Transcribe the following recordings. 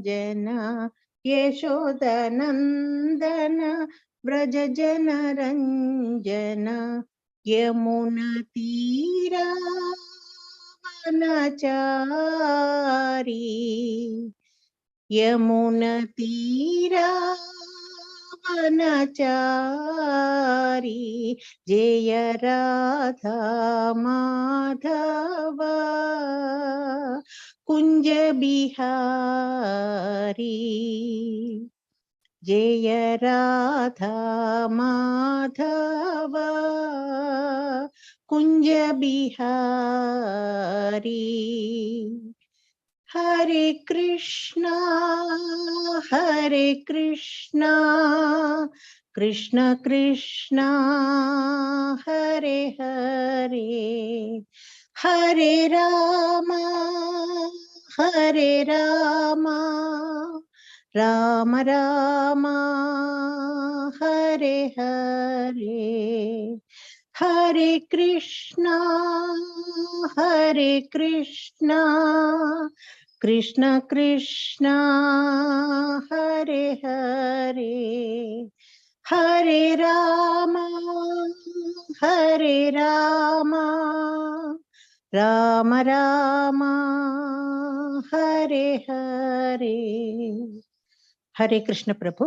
रंजन यशोदनंदन व्रज जन रंजन यमुना तीरा वनचारी यमुना तीरा वनचारी जय राधा माधव कुंज बिहारी जय राधा माधव कुंज बिहारी हरे कृष्णा कृष्ण कृष्णा हरे हरे हरे राम राम राम हरे हरे हरे कृष्णा कृष्ण कृष्ण हरे हरे हरे राम राम राम हरे हरे। हरे कृष्ण प्रभु।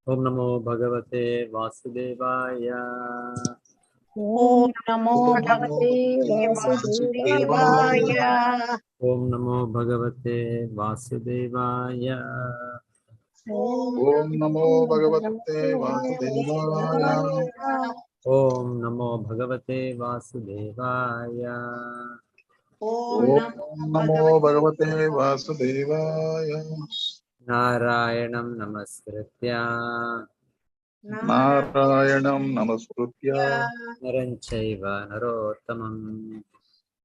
ओम नमो भगवते वासुदेवाय। ओम नमो भगवते वासुदेवाय। ओम नमो भगवते वासुदेवाय। ओम नमो भगवते वासुदेवाय। ओम नमो भगवते वासुदेवाय। ओम नमो भगवते वासुदेवाय। नारायणं नमस्कृत्य नारायणं नमस्कृत्य नरं चैव नरोत्तमं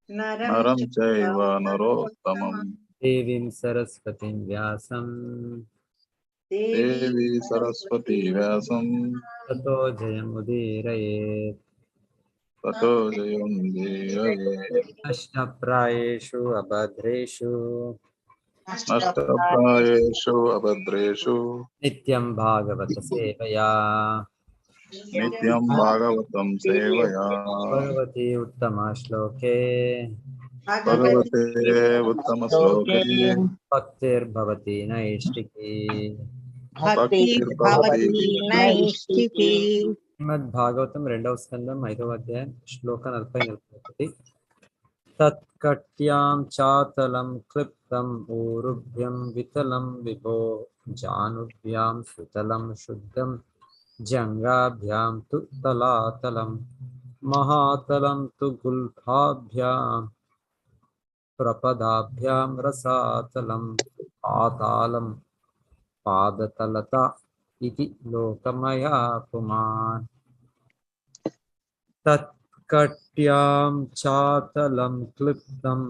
नरं चैव नरोत्तमं देवीं सरस्वतीं व्यासं देवी सरस्वती व्यासं ततो जयमुदीरयेत्। ततो जयमुदीरयेत्। अष्टप्रायेषु अभद्रेषु नष्टप्रायेषु अभद्रेषु नित्यं भागवत सेवया नित्यं भागवतं सेवया भगवती उत्तमा श्लोके भगवते उत्तमश्लोके भक्तिर्भवति नैष्टिकी। भक्तिर्भवति नैष्ठिकी। श्रीमद्भागवतं 2వ स्कंदం 5వ అధ్యాయం శ్లోక 40-41. तत्कट्यां चातलं क्लिप्तं ऊरुभ्यं वितलं विभो जानुभ्यां सुतलं शुद्धं जङ्घाभ्यां तु तलातलं महातलं तु गुल्फाभ्यां प्रपदाभ्यां रसातलं पातालं पादतलता इति लोकमया पुमान्। तत्कट्यां चातलं क्लिप्तं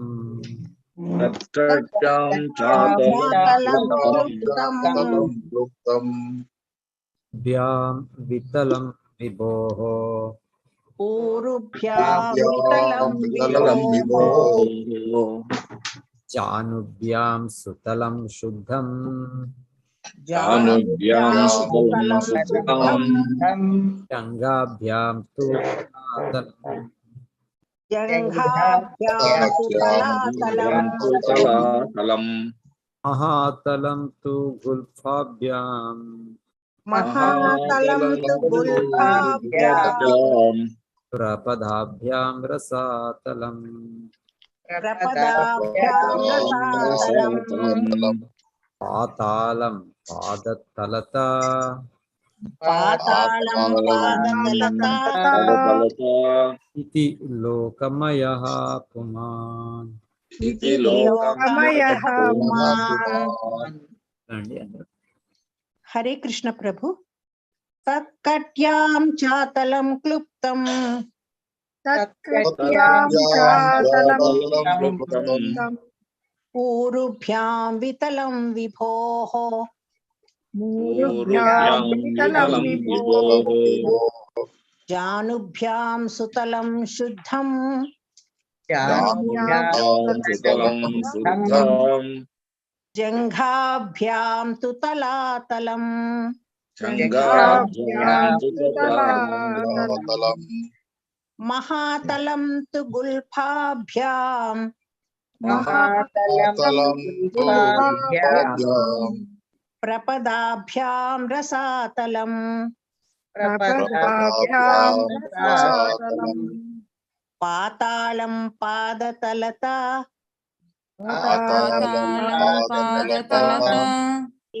तत्कट्यां चातलं क्लुप्तं भ्यां वितलं विभोः ऊरुभ्यां वितलं वितलं विभोः जानुभ्यां सुतलं शुद्धं जानुभ्यां सुतलं शुद्धं जङ्घाभ्यां तु तलातलं जङ्घाभ्यां तु तलातलम् तु तलातलम् महातलं तु गुल्फाभ्यां महातलं तु गुल्फाभ्यां प्रपदाभ्यां रसातलं प्रपदाभ्यां रसातलम् पातालं पादतलता पातालं पादतलता इति लोकमयः पुमान्। इति लोकमयः लोकमयः। हरे कृष्ण प्रभु। तत्कट्यां चातलं क्लुप्तं ऊरुभ्यां वितलं विभोः ऊरुभ्यां वितलं विभोः जानुभ्यां सुतलं शुद्धं सुतलं शुद्धं जङ्घाभ्यां तु तलातलं जङ्घाभ्यां तु तलातलं तलम् महातलं तु गुल्फाभ्यां तलम् गुल्फाभ्याम् प्रपदाभ्यां रसातलं प्रपदाभ्याम् रसातलम् पातालं पादतलता पातालं पादतलता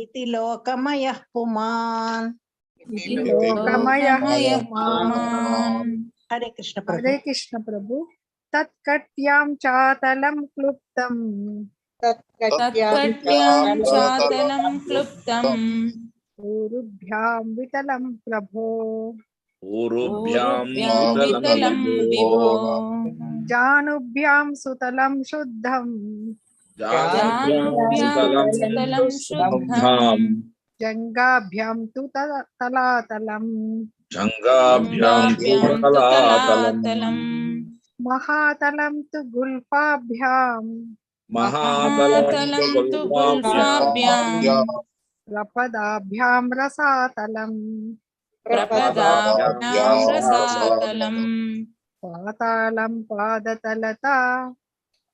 इति लोकमयः पुमान्। हरे कृष्ण प्रभु। हरे कृष्ण प्रभु। तत्कट्यां चातलं क्लुप्तं ऊरुभ्यां वितलं प्रभो ऊरुभ्यां वितलं विभो जानुभ्यां सुतलं शुद्धं जानुभ्यां सुतलं शुद्धं जङ्घाभ्यां तु तलातलं जङ्घाभ्यां तु तलातलं महातलं तु गुल्फाभ्यां महातलं तु गुल्फाभ्यां प्रपदाभ्यां रसातलम् प्रपदाभ्यां रसातलं पातालं पादतलता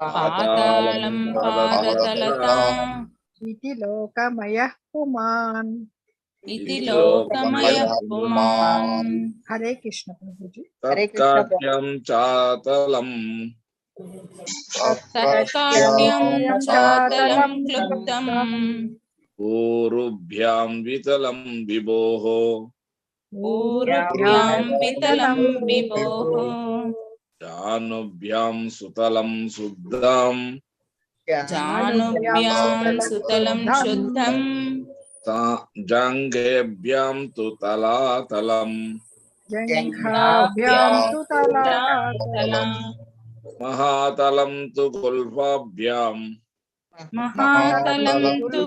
पातालं पादतलता इति लोकमयः पुमान्। इति लोकमयः पुमान्। हरे कृष्ण प्रभु जी। तत्कट्यं चातलं क्लुप्तं ऊरुभ्यां वितलं विभोः जानुभ्यां सुतलं शुद्धं जङ्घेभ्यां तु तलातलं जङ्घाभ्यां तु तलातलं महातलं तु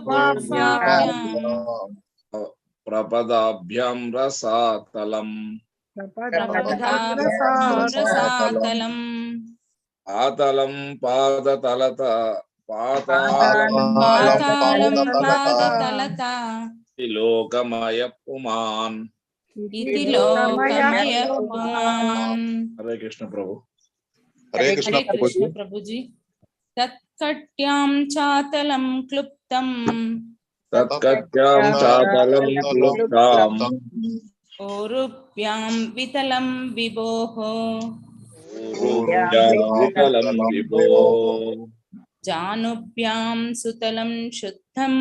गुल्फाभ्यां प्रपदाभ्यां रसातलं आतलं पादतलता पातालं इति लोकमयः पुमान्। हरे कृष्ण प्रभु। हरे कृष्ण प्रभु जी। तत्कट्यां चातलं क्लुप्तं तत्कट्यां चातलं क्लुप्तं ऊरुभ्यां वितलं विभोः ऊरुभ्यां वितलं विभोः जानुभ्यां सुतलं शुद्धं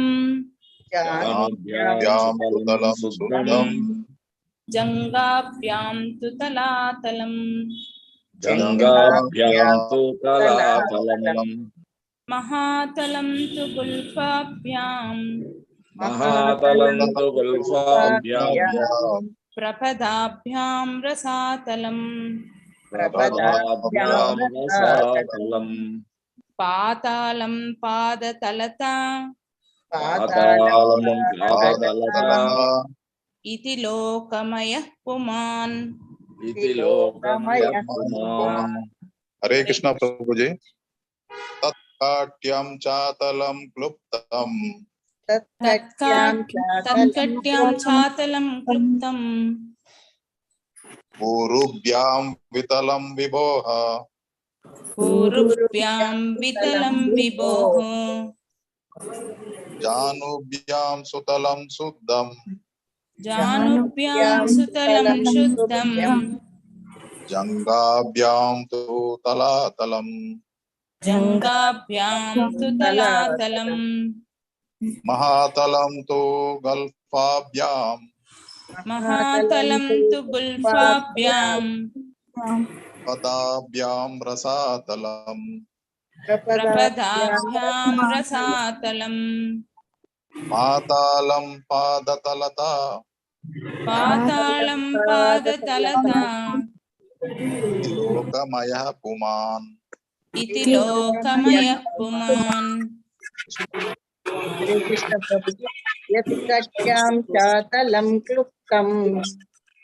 जानुभ्यां सुतलं शुद्धं जङ्घाभ्यां तु तलातलं जङ्घाभ्यां तु तलातलं महातलं तु गुल्फाभ्यां महातलं तु गुल्फाभ्यां प्रपदाभ्यां रसातलं प्रपदाभ्यां रसातलं पातालं पादतलता पातालं पादतलता इति लोकमयः पुमान्। इति लोकमयः पुमान्। हरे कृष्ण प्रभु जी। तत्काट्यं चातलं क्लुप्तं तत्कट्यां चातलं क्लुप्तं ऊरुभ्यां वितलं विभोः ऊरुभ्यां वितलं विभोः जानुभ्यां सुतलं शुद्धं जानुभ्यां सुतलं शुद्धं जङ्घाभ्यां तु तलातलं जङ्घाभ्यां तु तलातलं महातलं तु गल्फाभ्यां महातलं तु गुल्फाभ्यां पदाभ्यां रसातलं प्रपदाभ्यां रसातलं पातालं पादतलता पातालं पादतलता लोकमयः पुमान्। इति लोकमयः पुमान्। हरे कृष्ण प्रभु जी। यत्कट्यां चातलं क्लुप्तं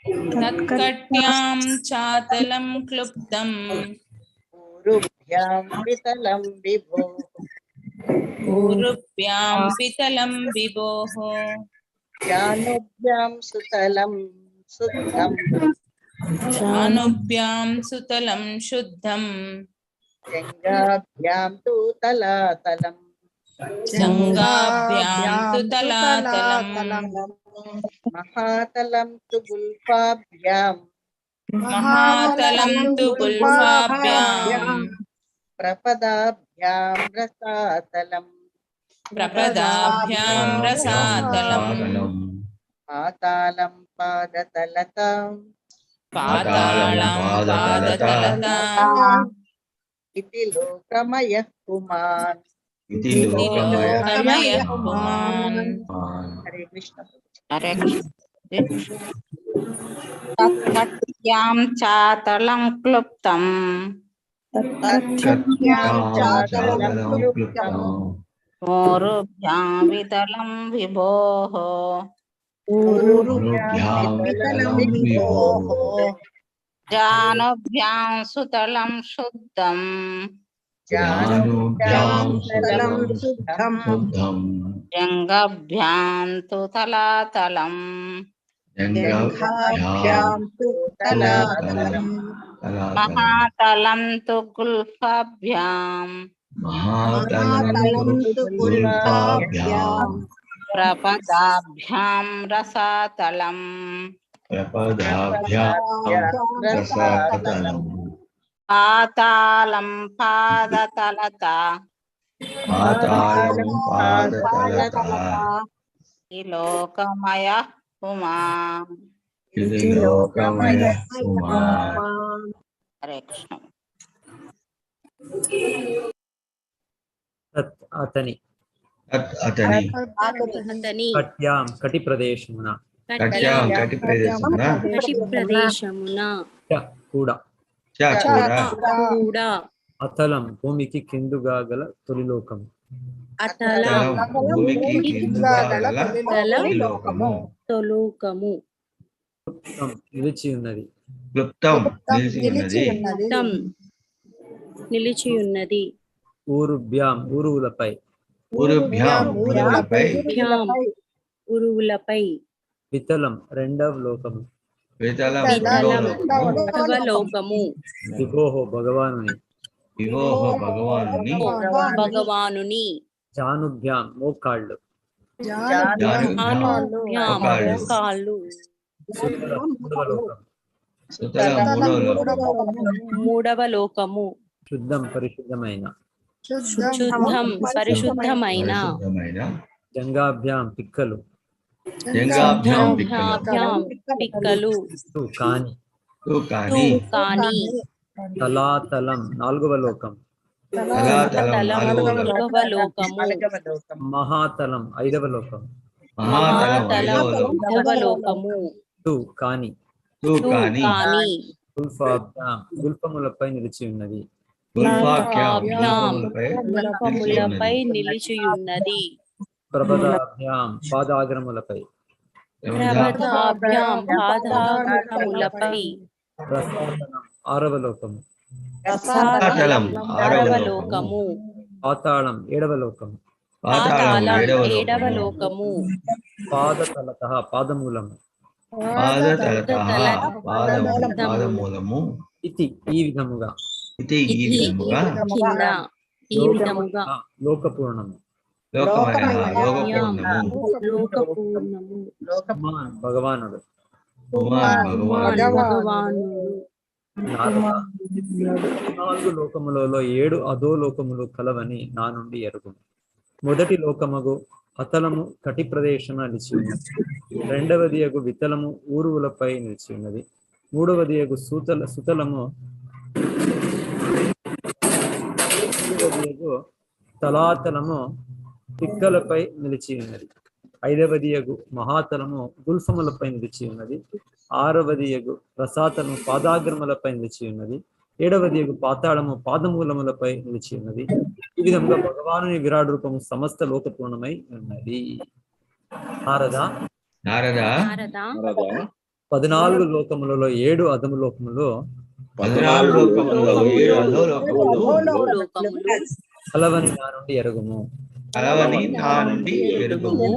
తత్కట్యాం చాతలం క్లుప్తం ఊరుభ్యాం వితలం విభో ఊరుభ్యాం వితలం విభోః జానుభ్యాం సుతలం శుద్ధం జానుభ్యాం సుతలం శుద్ధం జంగాభ్యాం తు తలాతలం జంగాభ్యాం తు తలాతలం మహాతలం తు గుల్ఫాభ్యాం మహాతలం తు గుల్ఫాభ్యాం ప్రపదాభ్యాం రసాతలం ప్రపదాభ్యాం రసాతలం పాతాళం పాదతలతాం పాతాళం పాదతలతాం ఇతి లోకమయః పుమాన్. इति ఇతి लोकमयः లోకమయః పుమాన్. హరే కృష్ణ. హరే కృష్ణ. తత్కట్యాం చాతలం క్లుప్తం ఊరుభ్యాం వితలం విభోః జానుభ్యాం సుతలం శుద్ధం జానుభ్యాం శుద్ధం జంగభ్యాం తు తలాతలం జంఘాభ్యాం తు తలాతలం మహాతలం తు గుల్ఫాభ్యాం మహాతలం తు గుల్ఫాభ్యాం ప్రపదాభ్యాం రసాతలం పాతాళం పాదతలత ఈ లోకమయః పుమాన్. హరే కృష్ణ. తత్ అతని అతని కట్యాం కటి ప్రదేశమున కటి ప్రదేశమున చ కూడా కూడా అతలం భూమికి కిందుగా గల తొలి లోకం అతలం భూమికి కిందుగా గల లోకము తొలుకము క్లుప్తం నిలిచి ఉన్నది క్లుప్తం నిలిచి ఉన్నది నిలిచి ఉన్నది ఊరుభ్యాం ఊరువులపై ఊరుభ్యాం ఊరువులపై ఉరువులపై వితలం రెండవ లోకము వితలం రెండవ లోకము విభోహో భగవానుని విభోహ భగవానుని భగవానుని జానుభ్యాం మోకాళ్ళు కాళ్ళు సుతలం మూడవ లోకం సుతలం మూడవ లోకము శుద్ధం పరిశుద్ధమైన శుద్ధం పరిశుద్ధమైన జంగాభ్యాం పిక్కలు జంగాభ్యాం పిక్కలు కాని కాని తలాతలం నాలుగవ లోకం నాలుగవ లోకము మహాతలం ఐదవ లోకం ఐదవ లోకము కాని గుల్ఫములపై నిలిచి ఉన్నది గుల్ఫములపై నిలిచియున్నది ప్రపదాభ్యాం పాదాగ్రములపై పాదాగ్రములపై రసాతలం ఆరవ లోకము ఆరవ లోకము పాతాళం ఏడవ లోకము ఏడవ లోకము పాదతలత పాదమూలము పాదమూలము ఇది ఈ విధముగా కింద ఈ విధముగా లోకపూర్ణము లోకపూర్ణము భగవానుడు భగవానుడు నాలుగు లోకములలో 7 అధో లోకములు కలవని నా నుండి ఎరుగును. మొదటి లోకమగు అతలము కటి ప్రదేశన నిలిచి ఉన్నది. రెండవది యగు వితలము ఊరువులపై నిలిచి ఉన్నది. మూడవది యగు సుతలము తలాతలము పిక్కలపై నిలిచి ఉన్నది. ఐదవది యగు మహాతలము గుల్ఫములపై నిలిచి ఉన్నది. ఆరవది యగు రసాతలము పాదాగ్రములపై నిలిచి ఉన్నది. ఏడవది యగు పాతాళము పాదమూలములపై నిలిచి ఉన్నది. ఈ విధంగా భగవానుని విరాట్ రూపము సమస్త లోకపూర్ణమై ఉన్నది. నారద 14 లోకములలో 7 అధము లోకములో 14 లోకములలో 7 అధోలోకములు లోకములు కలవని నా నుండి ఎరుగుము. కలవని నా నుండి ఎరుగుము.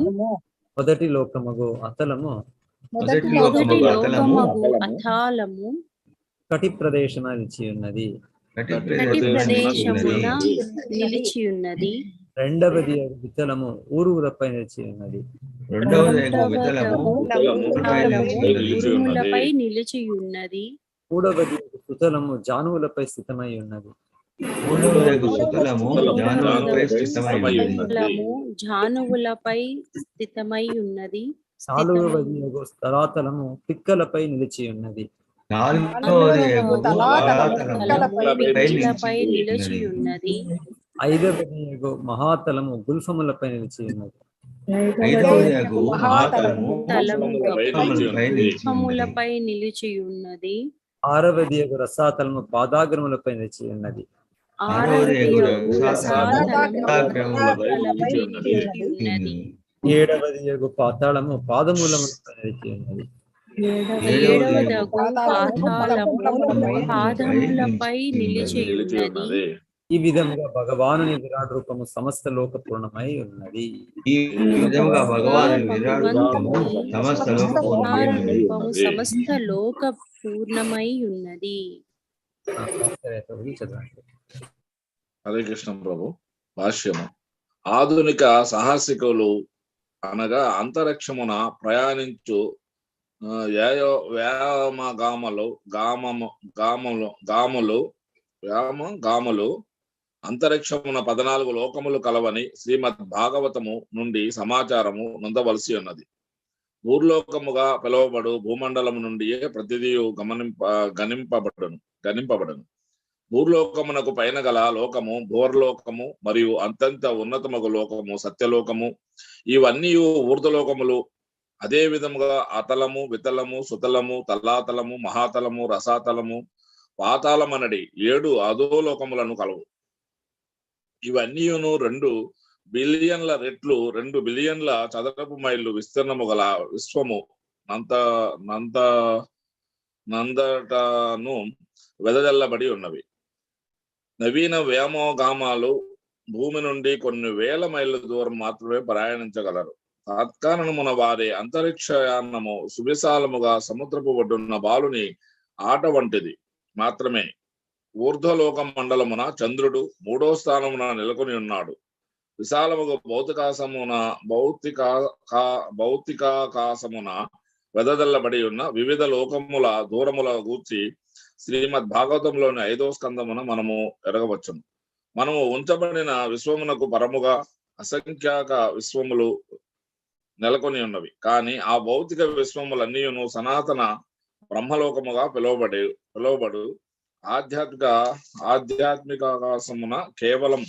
మొదటి లోకమగు అతలము మొదటి మొదటి లోకముగు అతలము లోకమగు అథాలము కటి ప్రదేశమ నిలిచి ఉన్నది. కటి కటి ప్రదేశమున ప్రదేశమున నిలిచి ఉన్నది. రెండవది విత్తలము ఊరువులపై నిలిచి ఉన్నది. రెండవది విత్తలము ఉరుములపై నిలిచి ఉన్నది. మూడవది సుతలము జానువులపై స్థితమై ఉన్నది. మూడవది సుతలము జానువులపై స్థితమై ఉన్నది. జానువులపై స్థితమై ఉన్నది. నాలుగవది స్థలాతలము పిక్కలపై నిలిచి ఉన్నది. నాలుగవది పిక్కలపై నిలిచి ఉన్నది. ఐదవది మహాతలము గుల్ఫములపై నిలిచి ఉన్నది. ఐదవది మహాతలము గుల్ఫములపై నిలిచి ఉన్నది. ఆరవది రసాతలము పాదాగ్రములపై నిలిచి ఉన్నది. ఏడవది పాతాళము పాదమూలములపై నిలిచి ఉన్నది. పాదములపై నిలిచి ఉన్నది. ఈ విధముగా భగవానుని విరాట్ రూపము సమస్త లోక పూర్ణమై ఉన్నది. ఈ విధముగా భగవానుని విరాట్ రూపము సమస్త లోక పూర్ణమై ఉన్నది. సమస్త లోక పూర్ణమై ఉన్నది. హరే కృష్ణ ప్రభు. భాష్యము. ఆధునిక సాహసికులు అనగా అంతరిక్షమున ప్రయాణించు గామలు అంతరిక్షమున 14 లోకములు కలవని శ్రీమద్ భాగవతము నుండి సమాచారము నొందవలసి ఉన్నది. భూర్లోకముగా పిలువబడు భూమండలము నుండి ప్రతిదీ గణింపబడను. భూర్లోకమునకు పైన గల లోకము భూర్లోకము మరియు అంతంత ఉన్నతమగు లోకము సత్యలోకము, ఇవన్నీ ఊర్ధ్వలోకములు. అదే విధముగా అతలము, వితలము, సుతలము, తల్లాతలము, మహాతలము, రసాతలము, పాతాళమనడి 7 అధోలోకములను కలవు. ఇవన్నీ 2 బిలియన్ల రెట్లు 2 బిలియన్ల చదరపు మైళ్ళు విస్తీర్ణము గల విశ్వము నందటను వెదజల్లబడి ఉన్నవి. నవీన వ్యోమగామాలు భూమి నుండి కొన్ని వేల మైళ్ళ దూరం మాత్రమే ప్రయాణించగలరు. తత్కారణమున వారి అంతరిక్షయానము సువిశాలముగా సముద్రపు ఒడ్డున్న బాలుని ఆట వంటిది మాత్రమే. ఊర్ధ్వలోక మండలమున చంద్రుడు 3వ స్థానమున నెలకొని ఉన్నాడు. విశాలముగా భౌతికాకాశమున వెదజల్లబడి ఉన్న వివిధ లోకముల దూరముల గూర్చి శ్రీమద్ భాగవతంలోని 5వ స్కందమున మనము ఎరగవచ్చును. మనము ఉంచబడిన విశ్వమునకు పరముగా అసంఖ్యాక విశ్వములు నెలకొని ఉన్నవి. కానీ ఆ భౌతిక విశ్వములన్నీయును సనాతన బ్రహ్మలోకముగా పిలువబడు ఆధ్యాత్మికాకాశమున కేవలం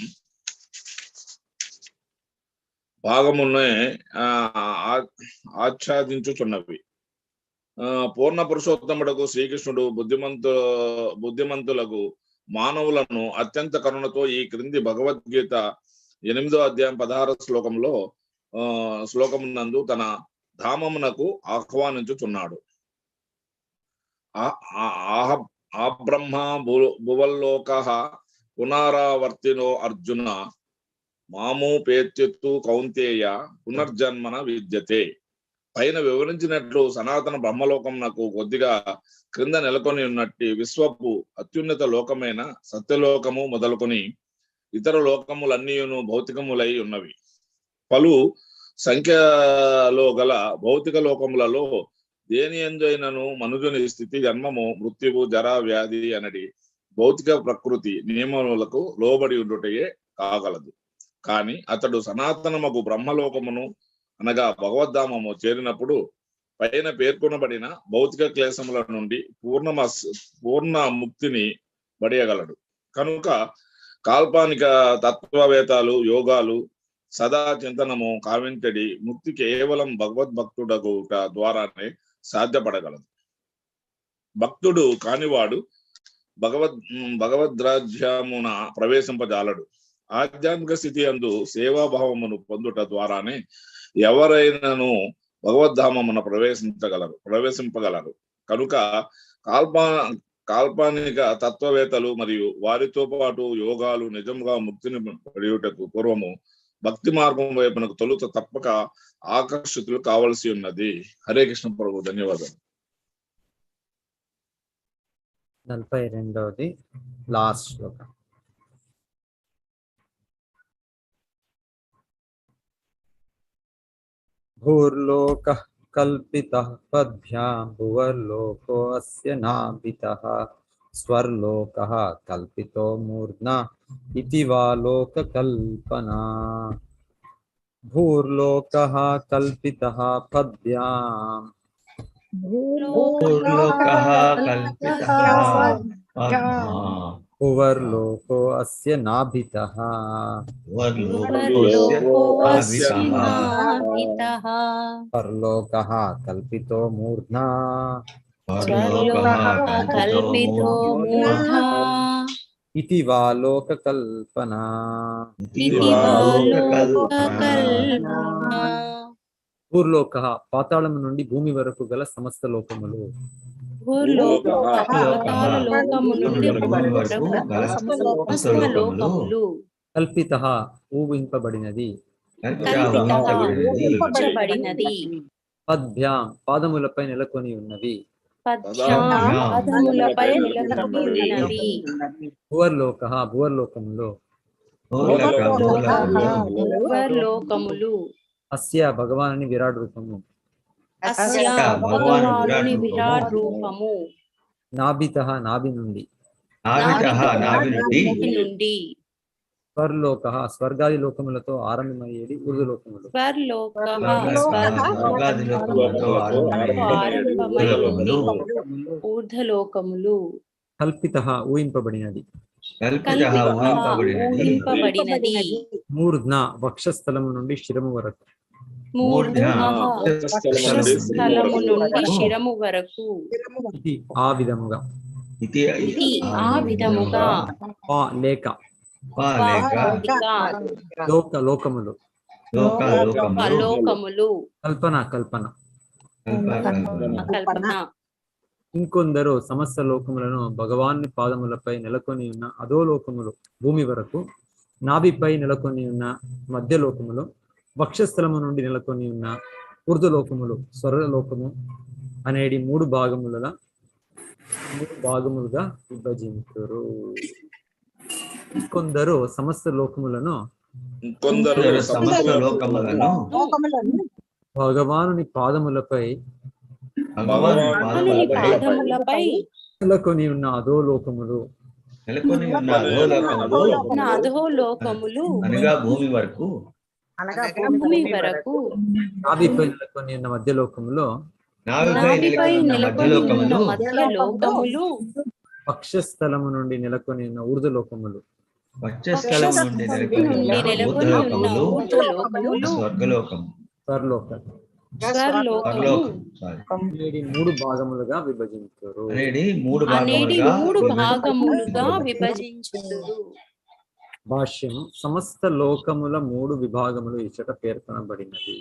భాగమునే ఆచ్ఛాదించుచున్నవి. పూర్ణ పురుషోత్తముడకు శ్రీకృష్ణుడు బుద్ధిమంతులకు మానవులను అత్యంత కరుణతో ఈ క్రింది భగవద్గీత 8వ అధ్యాయం 16వ శ్లోకమునందు తన ధామమునకు ఆహ్వానించుచున్నాడు. ఆ బ్రహ్మ భువల్లోక పునరావర్తినో అర్జున మామూపేత్యత్తు కౌంతేయ పునర్జన్మన విద్యతే. పైన వివరించినట్లు సనాతన బ్రహ్మలోకమునకు కొద్దిగా క్రింద నెలకొని ఉన్నట్టి విశ్వపు అత్యున్నత లోకమైన సత్యలోకము మొదలుకొని ఇతర లోకములన్నీయును భౌతికములై ఉన్నవి. పలు సంఖ్యలో గల భౌతిక లోకములలో దేని ఎందైనను మనుజుని స్థితి, జన్మము, మృత్యువు, జర, వ్యాధి అనడి భౌతిక ప్రకృతి నియమములకు లోబడి ఉండుటయే కాగలదు. కాని అతడు సనాతనమగు బ్రహ్మలోకమును అనగా భగవద్ధామము చేరినప్పుడు పైన పేర్కొనబడిన భౌతిక క్లేశముల నుండి పూర్ణ ముక్తిని పడియగలడు. కనుక కాల్పానిక తత్వవేత్తలు యోగాలు సదా చింతనము కావించడి ముక్తి కేవలం భగవద్భక్తుడగుట ద్వారానే సాధ్యపడగలదు. భక్తుడు కానివాడు భగవద్రాజ్యమున ప్రవేశింపజాలడు. ఆధ్యాత్మిక స్థితి అందు సేవాభావమును పొందుట ద్వారానే ఎవరైనాను భగవద్ధామమున ప్రవేశింపగలరు. కనుక కాల్పనిక తత్వవేత్తలు మరియు వారితో పాటు యోగాలు నిజంగా ముక్తిని పడియుటకు పూర్వము భక్తి మార్గం వైపునకు తొలుత తప్పక ఆకర్షితులు కావలసి ఉన్నది. హరే కృష్ణ ప్రభు. ధన్యవాదాలు. 42వ లాస్ట్ శ్లోకం. భూర్లోకః కల్పితః పద్భ్యాం భువర్లోకో అస్య నాభితః స్వర్లోకః కల్పితో మూర్ధ్నా ఇతి వా లోకకల్పనా. భూర్లోకః కల్పితః పద్భ్యాం భూర్లోకః కల్పితః పద్భ్యాం భువర్లోకో అస్య నాభితః పరలోకః కల్పితో మూర్ధ్నా ఇతి వా లోకకల్పనా. భూర్లోకః పాతాళము నుండి భూమి వరకు గల సమస్త లోకములు. కల్పితః ఊహింపబడినది. పద్భ్యాం పాదములపై నెలకొని ఉన్నవి. భువర్లోకః భువర్లోకములో. అస్య భగవానుని విరాట్ రూపము. నాభితః నాభి నుండి. స్వర్లోకః స్వర్గాది లోకములతో ఆరంభమయ్యేది ఊర్ధ్వలోకములు. కల్పితః ఊహింపబడినది. మూర్ధ్న వక్షస్థలము నుండి శిరము వరకు. ఇది ఆ విధముగా. లేక లోకములు. కల్పన కల్పన. ఇంకొందరు సమస్త లోకములను భగవాన్ని పాదములపై నెలకొని ఉన్న అధోలోకములు భూమి వరకు, నాభిపై నెలకొని ఉన్న మధ్యలోకములు, వక్షస్థలము నుండి నెలకొని ఉన్న ఊర్ధ్వలోకములు, స్వర్గలోకము అనేటి మూడు భాగములుగా విభజించురు. కొందరు సమస్త లోకములను భగవానుని పాదములపై నెలకొని ఉన్న అధోలోకములు అనగా భూమి వరకు, నాభిపై నెలకొని ఉన్న మధ్యలోకములో, వక్షస్థలము నుండి నెలకొని ఉన్న ఊర్ధ్వలోకములు, మూడు భాగములుగా విభజించారు. భాష్యం సమస్త లోకముల మూడు విభాగములు ఇచ్చట పేర్కొనబడినది.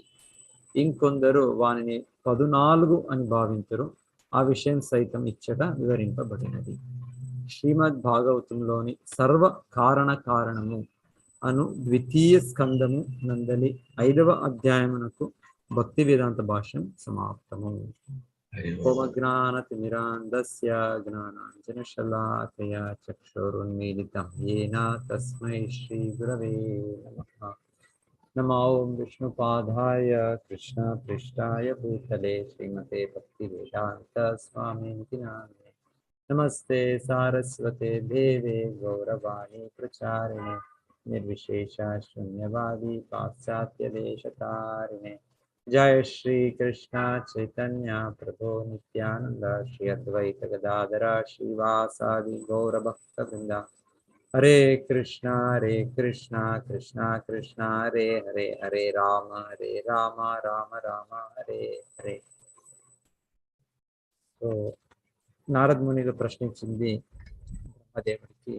ఇంకొందరు వానిని 14 అని భావించరు. ఆ విషయం సైతం ఇచ్చట వివరింపబడినది. శ్రీమద్ భాగవతంలోని సర్వ కారణము అను ద్వితీయ స్కందము నందలి 5వ అధ్యాయమునకు భక్తి వేదాంత భాష్యం సమాప్తము. ఓమజ్ఞానతిమిరాంధస్య జ్ఞానాంజనశలాకయా చక్షురున్మీలితం యేన తస్మై శ్రీ గురవే నమః. నమో విష్ణుపాదాయ కృష్ణ పృష్ఠాయ భూతలే శ్రీమతే భక్తి వేదాంత స్వామినితి నామినే. నమస్తే సారస్వతే దేవే గౌరవాణి ప్రచారిణే నిర్విశేష శూన్యవాది పాశ్చాత్య దేశతారిణే. జయ శ్రీ కృష్ణ చైతన్య ప్రభు నిత్యానంద శ్రీ అద్వైత గదాధర శ్రీవాసాది గౌర భక్త బృంద. హరే కృష్ణ కృష్ణ కృష్ణ హరే హరే, హరే రామ రామ రామ హరే హరే. సో నారద మునిగా ప్రశ్నించింది బ్రహ్మదేవుడికి,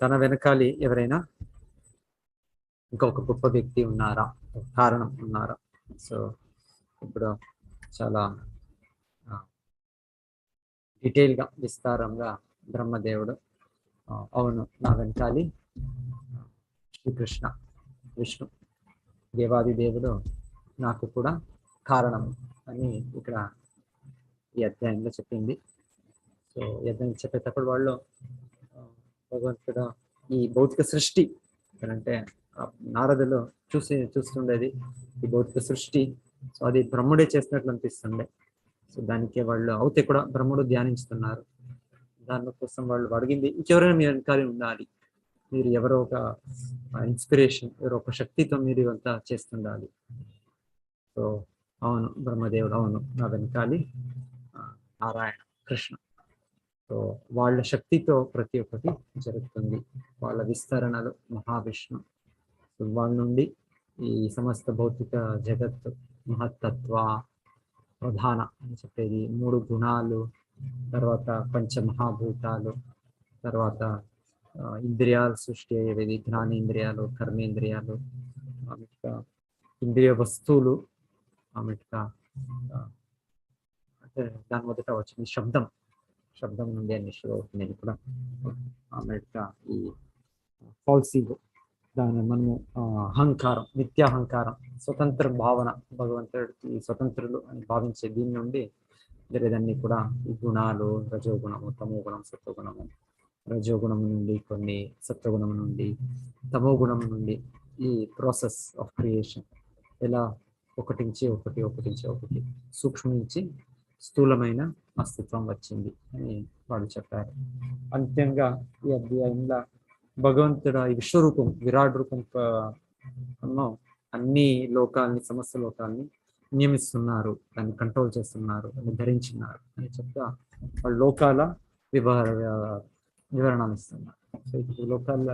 తన వెనకాలి ఎవరైనా ఇంకొక గొప్ప వ్యక్తి ఉన్నారా, కారణం ఉన్నారా? సో ఇప్పుడు చాలా డీటెయిల్గా విస్తారంగా బ్రహ్మదేవుడు అవును నా వెనకాలి శ్రీకృష్ణ విష్ణు దేవాది దేవుడు నాకు కూడా కారణం అని ఇక్కడ ఈ అధ్యాయంలో చెప్పింది. సో ఈ అధ్యాయం చెప్పేటప్పుడు వాళ్ళు భగవంతుడు ఈ భౌతిక సృష్టి అంటే నారదులు చూస్తుండేది ఈ భౌతిక సృష్టి. సో అది బ్రహ్ముడే చేసినట్లు అనిపిస్తుండే. సో దానికి వాళ్ళు అవుతే కూడా బ్రహ్ముడు ధ్యానించుతున్నారు. దానికోసం వాళ్ళు అడిగింది ఇంకెవరైనా మీరు వెనకాలి ఉండాలి, మీరు ఎవరో ఒక ఇన్స్పిరేషన్, ఎవరో ఒక శక్తితో మీరు ఇవంతా చేస్తుండాలి. సో అవును బ్రహ్మదేవుడు అవును నా వెనకాలి నారాయణ కృష్ణ. సో వాళ్ళ శక్తితో ప్రతి ఒక్కటి జరుగుతుంది. వాళ్ళ విస్తరణలు మహావిష్ణు. సో వాళ్ళ నుండి ఈ సమస్త భౌతిక జగత్తు మహత్తత్వ ప్రధాన అని చెప్పేది 3 గుణాలు, తర్వాత పంచమహాభూతాలు, తర్వాత ఇంద్రియాల సృష్టి అయ్యేది జ్ఞానేంద్రియాలు, కర్మేంద్రియాలు, ఆమెగా ఇంద్రియ వస్తువులు, ఆమెగా అంటే దాని మొదట వచ్చింది శబ్దం నుండి అన్ని షురు అవుతుంది. నేను కూడా ఆమెగా ఈ ఫాల్సీగో దాని మనము అహంకారం, నిత్యాహంకారం, స్వతంత్ర భావన, భగవంతుడికి స్వతంత్రులు అని భావించే దీని నుండి జరిగేదన్నీ కూడా ఈ గుణాలు, రజోగుణము, తమో గుణం, సత్వగుణము, రజోగుణం నుండి కొన్ని, సత్వగుణం నుండి, తమో గుణం నుండి ఈ ప్రాసెస్ ఆఫ్ క్రియేషన్ ఎలా ఒకటి నుంచి ఒకటి సూక్ష్మ నుంచి స్థూలమైన అస్తిత్వం వచ్చింది అని వాళ్ళు చెప్పారు. అంత్యంగా ఈ అధ్యాయంలో భగవంతుడు ఈ విశ్వరూపం, విరాట్ రూపం అన్ని లోకాలని, సమస్త లోకాలని నియమిస్తున్నారు, దాన్ని కంట్రోల్ చేస్తున్నారు, దాన్ని ధరించున్నారు అని చెప్తా వాళ్ళ లోకాల వివరణ ఇస్తున్నారు. సో ఇప్పుడు లోకాల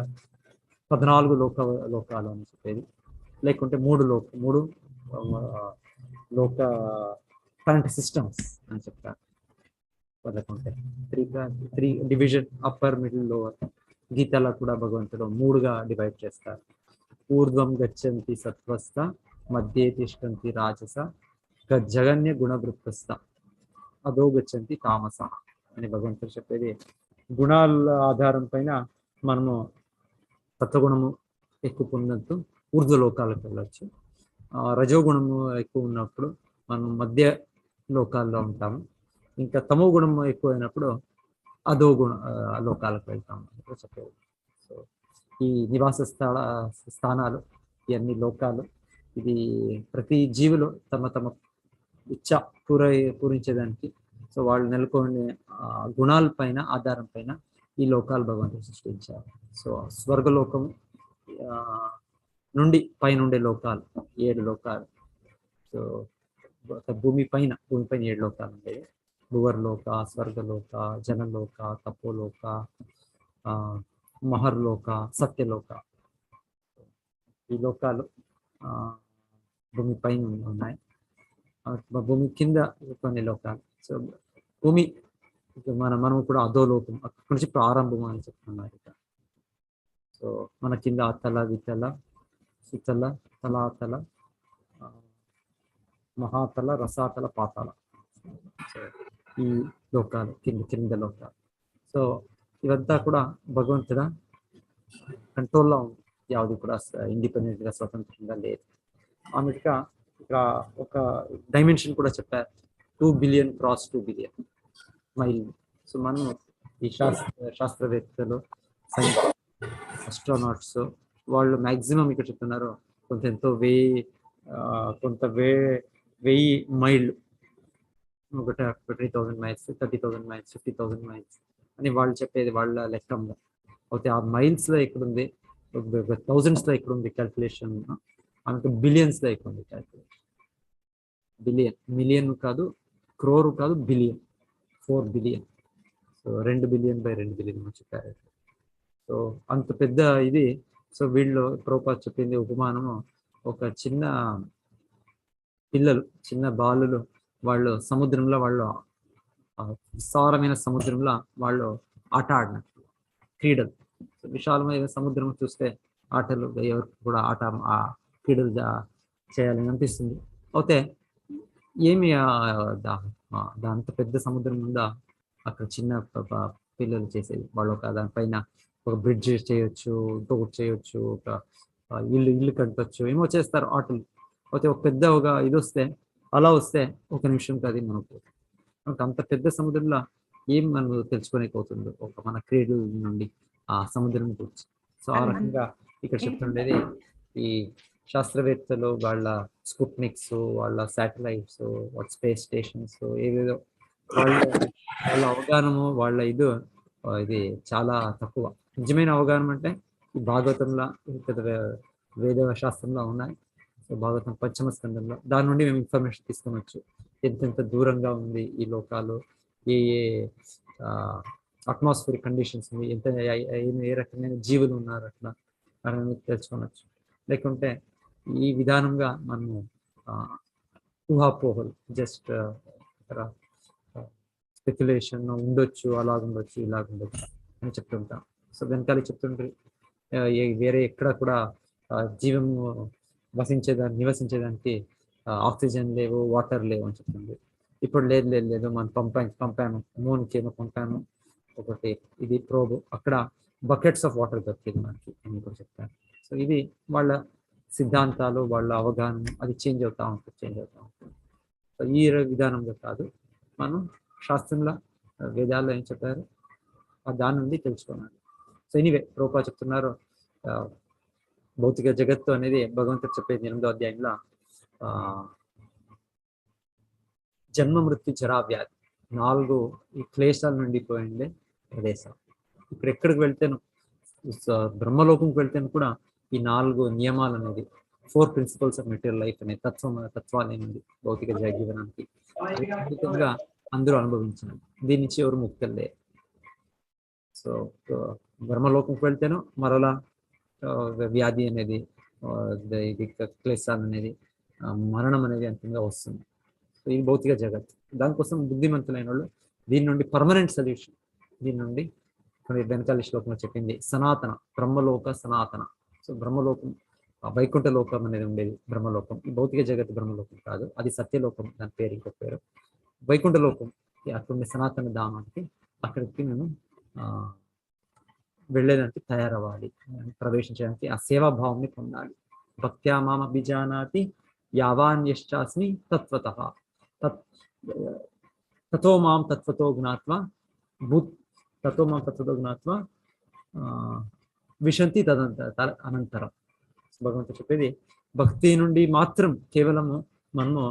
14 లోకాలు అని చెప్పేది, లేకుంటే 3 లోక కరెంట్ సిస్టమ్స్ అని చెప్తారు. లేకుంటే 3 డివిజన్, అప్పర్, మిడిల్, లోవర్. గీతలో కూడా భగవంతుడు 3గా డివైడ్ చేస్తారు. ఊర్ధ్వం గచ్చంతి సత్వస్థ, మధ్యే తిష్టంతి రాజస, జగన్య గుణవృత్తస్థ, అదో గచ్చంతి తామస అని భగవంతుడు చెప్పేది. గుణాల ఆధారం పైన మనము సత్వగుణము ఎక్కువ పొందొద్దు, ఊర్ధ్వ లోకాలకు వెళ్ళొచ్చు. రజోగుణము ఎక్కువ ఉన్నప్పుడు మనం మధ్య లోకాల్లో ఉంటాము. ఇంకా తమో గుణము ఎక్కువ అయినప్పుడు అదో లోకాలకు వెళ్తాము చెప్పేది. సో ఈ నివాస స్థానాలు, ఇవన్నీ లోకాలు, ఇది ప్రతి జీవులు తమ ఇచ్చ పూరించేదానికి సో వాళ్ళు నెలకొనే గుణాల పైన ఆధారం పైన ఈ లోకాలు భగవంతుడు సృష్టించారు. సో స్వర్గలోకము నుండి పైనుండే లోకాలు 7 లోకాలు. సో భూమిపైన 7 లోకాలు ఉంటాయి. భువర్లోక, స్వర్గలోక, జనలోక, తపోలోక, మహర్లోక, సత్యలోక. ఈ లోకాలు భూమి పైన ఉన్నాయి. భూమి కింద కొన్ని లోకాలు. సో భూమి మనం కూడా అధోలోకం, అక్కడి నుంచి ప్రారంభం అని చెప్తున్నారు. సో మన కింద అతల, వితల, సుతల, తలాతల, మహాతల, రసాతల, పాతాల. సో ఈ లోకాలు కింద లోకాలు. సో ఇవంతా కూడా భగవంతుడ కంట్రోల్లో ఉంది. యావది కూడా ఇండిపెండెంట్గా స్వతంత్రంగా లేదు. ఆమెగా ఇక్కడ ఒక డైమెన్షన్ కూడా చెప్పారు, 2 billion cross 2 billion mile. So మనం ఈ శాస్త్రవేత్తలు, సైన్స్, అస్ట్రోనాట్స్ వాళ్ళు మ్యాక్సిమం ఇక్కడ చెప్తున్నారు కొంత 1000 మైళ్ళు, 20,000 మైల్స్, 30,000 మైల్స్, 50,000 మైల్స్ అని వాళ్ళు చెప్పేది వాళ్ళ లెక్కంలో. అయితే ఆ మైల్స్లో ఎక్కడుంది, థౌజండ్స్లో ఎక్కడుంది క్యాల్కులేషన్, మనకు బిలియన్స్లో ఎక్కడుంది క్యాల్కులేషన్. బిలియన్, మిలియన్ కాదు, క్రోర్ కాదు, billion, 4 billion. So 2 billion by 2 billion చెప్పారు. సో అంత పెద్ద ఇది. సో వీళ్ళు ప్రభుపాద చెప్పింది ఉపమానము, ఒక చిన్న పిల్లలు, చిన్న బాలులు వాళ్ళు సముద్రంలో, వాళ్ళు విస్తారమైన సముద్రంలో వాళ్ళు ఆట ఆడినట్టు క్రీడలు. విశాలమైన సముద్రం చూస్తే ఆటలు ఎవరికి కూడా క్రీడలు చేయాలని అనిపిస్తుంది. అయితే ఏమి అంత పెద్ద సముద్రం ఉందా, అక్కడ చిన్న పిల్లలు చేసేది వాళ్ళు ఒక దానిపైన ఒక బ్రిడ్జ్ చేయొచ్చు, ఇంకొకటి చేయొచ్చు, ఒక ఇల్లు కట్టొచ్చు, ఏమో చేస్తారు ఆటలు. అయితే ఒక పెద్ద ఒక ఇది వస్తే అలా వస్తే ఒక నిమిషం కాదు మనకు అంత పెద్ద సముద్రంలో ఏం మనం తెలుసుకోలేకపోతుందో ఒక మన క్రీడల నుండి ఆ సముద్రం గురించి. సో ఆ రకంగా ఇక్కడ చెప్తుండేది ఈ శాస్త్రవేత్తలు వాళ్ళ స్పుట్నిక్స్, వాళ్ళ శాటిలైట్స్, వాళ్ళ స్పేస్ స్టేషన్స్ ఏవేదో వాళ్ళ అవగాహనము వాళ్ళ ఇది చాలా తక్కువ. నిజమైన అవగాహన అంటే ఈ భాగవతంలో వేద శాస్త్రంలో ఉన్నాయి. సో భాగవతం పంచమ స్కందంలో దాని నుండి మేము ఇన్ఫర్మేషన్ తీసుకొనొచ్చు. ఎంతెంత దూరంగా ఉంది ఈ లోకాలు, ఏ అట్మాస్ఫియర్ కండిషన్స్ ఉంది, ఎంత ఏ రకమైన జీవులు ఉన్నారు అట్లా అని తెలుసుకోవచ్చు. లేకుంటే ఈ విధానంగా మనము ఊహాపోహలు జస్ట్ స్పెక్యులేషన్ ఉండొచ్చు, అలాగుండొచ్చు, ఇలాగుండొచ్చు అని చెప్తుంటాం. సో వెనకాల చెప్తుంటారు వేరే ఎక్కడ కూడా జీవము నివసించేదానికి ఆక్సిజన్ లేవు, వాటర్ లేవు అని చెప్తుంది. ఇప్పుడు లేదు మనం పంపాము మూన్కి ఏమో పంపాము ఒకటి ఇది ప్రోబ్, అక్కడ బకెట్స్ ఆఫ్ వాటర్ దొరికింది మనకి అని కూడా చెప్తారు. సో ఇది వాళ్ళ సిద్ధాంతాలు, వాళ్ళ అవగాహన అది చేంజ్ అవుతూ ఉంటుంది. సో ఈ విధానంలో కాదు, మనం శాస్త్రంలో వేదాల్లో ఏం చెప్పారు దాని నుండి తెలుసుకున్నాను. సో ఎనీవే ప్రభుపాద చెప్తున్నారు భౌతిక జగత్తు అనేది భగవంతుడు చెప్పేది 8వ అధ్యాయంలో జన్మ మృత్యు జరా వ్యాధి 4 ఈ క్లేశాల నుండి పోయిండే ప్రదేశం. ఇప్పుడు ఎక్కడికి వెళ్తేను బ్రహ్మలోకంకి వెళ్తేను కూడా ఈ 4 నియమాలు అనేది 4 ప్రిన్సిపల్స్ ఆఫ్ మెటీరియల్ లైఫ్ అనే తత్వాలు అనేది భౌతిక జీవనానికి అద్భుతంగా అందరూ అనుభవించినారు. దీని నుంచి ఎవరు ముక్తలే. సో బ్రహ్మలోకంకి వెళ్తేనో మరలా వ్యాధి అనేది ఇది క్లేశాలు అనేది మరణం అనేది అంతంగా వస్తుంది. సో ఇది భౌతిక జగత్. దానికోసం బుద్ధిమంతులైన వాళ్ళు దీని నుండి పర్మనెంట్ సొల్యూషన్, దీని నుండి వెనకాల శ్లోకంలో చెప్పింది సనాతన బ్రహ్మలోక సనాతన. సో బ్రహ్మలోకం వైకుంఠ లోకం అనేది ఉండేది బ్రహ్మలోకం. ఈ భౌతిక జగత్ బ్రహ్మలోకం కాదు, అది సత్యలోకం, దాని పేరు ఇంకొక పేరు వైకుంఠ లోకం. అక్కడ సనాతన ధామానికి అక్కడికి మేము వెళ్ళేదానికి తయారవ్వాలి, ప్రవేశించడానికి ఆ సేవాభావాన్ని పొందాలి. భక్త్యా మాం అభిజానాతి యావాన్ యశ్చాస్మి తత్వతః తతో మాం తత్వతో జ్ఞాత్వా విశంతి అనంతరం. భగవంతుడు చెప్పేది భక్తి నుండి మాత్రం కేవలము మనము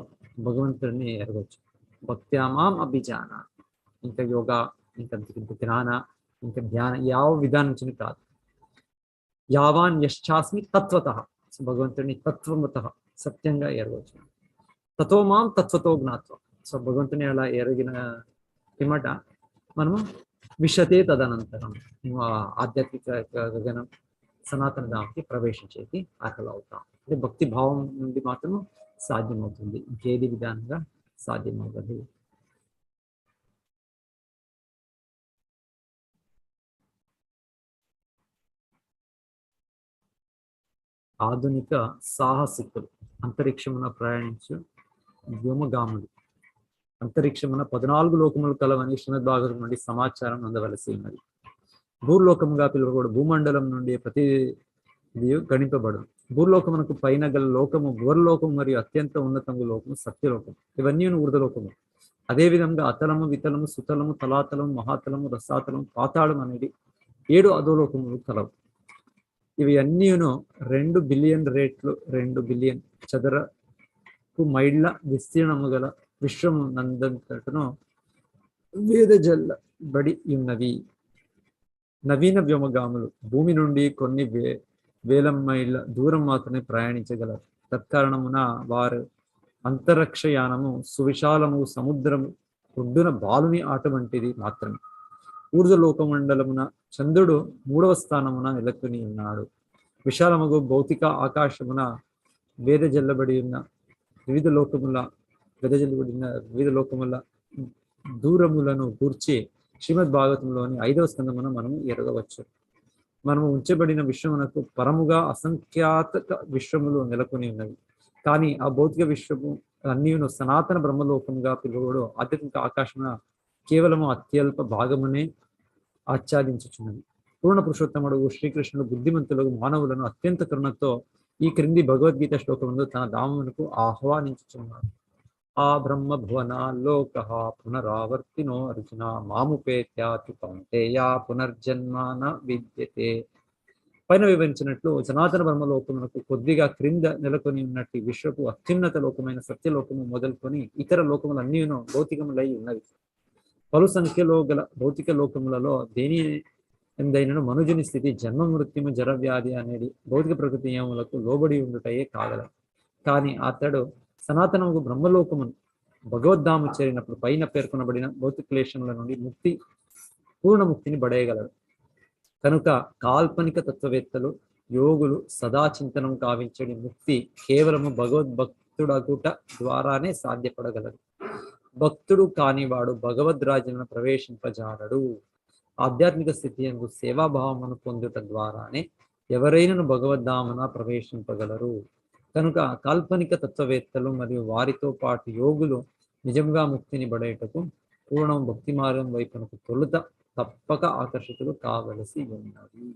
భగవంతుడిని ఎరగవచ్చు. భక్త్యా మాం అభిజానాతి, ఇంకా యోగా, ఇంకా జ్ఞాన, ఇంకా ధ్యాన ಯಾವ విధానం నుంచి కాదు. యావాన్ యశ్చాస్మి తత్వతః, భగవంతుడిని తత్వముతః సత్యంగా ఎరగవచ్చు. తతో మాం తత్వతో జ్ఞాత్వం. సో భగవంతుని అలా ఎరిగిన పిమ్మట మనము విశతే తదనంతరం ఆధ్యాత్మిక గగనం సనాతన ధామకి ప్రవేశించేది అర్హులు అవుతాం. అంటే భక్తి భావం నుండి మాత్రము సాధ్యమవుతుంది, ఇంకేది విధానంగా సాధ్యమవుతుంది. ఆధునిక సాహసికులు అంతరిక్షమున ప్రయాణించు వ్యోమగాములు అంతరిక్షమున 14 లోకములు కలవని శ్రీమద్ భాగవతం నుండి సమాచారం అందవలసి ఉన్నది. భూలోకముగా పిలువబడు భూమండలం నుండి ప్రతి గణింపబడు. భూలోకమునకు పైన గల లోకము భూలోకము మరియు అత్యంత ఉన్నతము లోకము సత్యలోకము, ఇవన్నీ ఊర్ధలోకము. అదేవిధంగా అతలము, వితలము, సుతలము, తలాతలము, మహాతలము, రసాతలము, పాతాళం అనేది 7 అధోలోకములు కలవు. ఇవి అన్నీను 2 బిలియన్ రేట్లు 2 బిలియన్ చదరపు మైళ్ళ విస్తీర్ణము గల విశ్వము నందంతటను వేదజల్లబడి ఉన్నవి. నవీన వ్యోమగాములు భూమి నుండి కొన్ని వేల మైళ్ళ దూరం మాత్రమే ప్రయాణించగలరు. తత్కారణమున వారు అంతరిక్షయానము సువిశాలము సముద్రము ఒడ్డున బాలుని ఆట వంటిది మాత్రమే. ఊర్ధలోకమండలమున చంద్రుడు 3వ స్థానమున నెలకొని ఉన్నాడు. విశాలముగు భౌతిక ఆకాశమున వెదజల్లబడి ఉన్న వివిధ లోకముల దూరములను గూర్చి శ్రీమద్ భాగవతంలోని 5వ స్కందమున మనము ఎరగవచ్చు. మనము ఉంచబడిన విశ్వమునకు పరముగా అసంఖ్యాత విశ్వములు నెలకొని ఉన్నవి. కానీ ఆ భౌతిక విశ్వము అన్నీ సనాతన బ్రహ్మలోకంగా పిలువడు ఆధ్యాత్మిక ఆకాశమున కేవలము అత్యల్ప భాగమునే ఆచ్ఛాదించుచున్నది. పూర్ణ పురుషోత్తముడు శ్రీకృష్ణుడు బుద్ధిమంతులకు మానవులను అత్యంత కరుణతో ఈ క్రింది భగవద్గీత శ్లోకములు తన ధామమునకు ఆహ్వానించుచున్నాడు. ఆ బ్రహ్మ భువన లోక పునరావర్తినో అర్జున మాముపేత్యాతి కౌంతేయ పునర్జన్మాన విద్యతే. పైన వివరించినట్లు సనాతన బ్రహ్మలోకమునకు కొద్దిగా క్రింద నెలకొని ఉన్నట్టు విశ్వపు అత్యున్నత లోకమైన సత్యలోకము మొదలుకొని ఇతర లోకములన్నీ భౌతికములై ఉన్నవి. పలు సంఖ్యలో గల భౌతిక లోకములలో దేని ఎందైనను మనుజుని స్థితి జన్మ మృత్యుము జరవ్యాధి అనేది భౌతిక ప్రకృతి నియములకు లోబడి ఉండుటయే కాగలదు. కానీ అతడు సనాతనము బ్రహ్మలోకమును భగవద్ధాము చేరినప్పుడు పైన పేర్కొనబడిన భౌతిక క్లేశముల నుండి పూర్ణ ముక్తిని బడేయగలడు. కనుక కాల్పనిక తత్వవేత్తలు యోగులు సదా చింతనం కావించని ముక్తి కేవలము భగవద్భక్తుడగుట ద్వారానే సాధ్యపడగలదు. భక్తుడు కానివాడు భగవద్రాజ్యమును ప్రవేశింపజాలడు. ఆధ్యాత్మిక స్థితి యందు సేవాభావమును పొందుట ద్వారానే ఎవరైనాను భగవద్ధామున ప్రవేశింపగలరు. కనుక కాల్పనిక తత్వవేత్తలు మరియు వారితో పాటు యోగులు నిజంగా ముక్తిని బడేటకు పూర్ణ భక్తి మార్గం వైపునకు తొలుత తప్పక ఆకర్షితులు కావలసి ఉన్నది.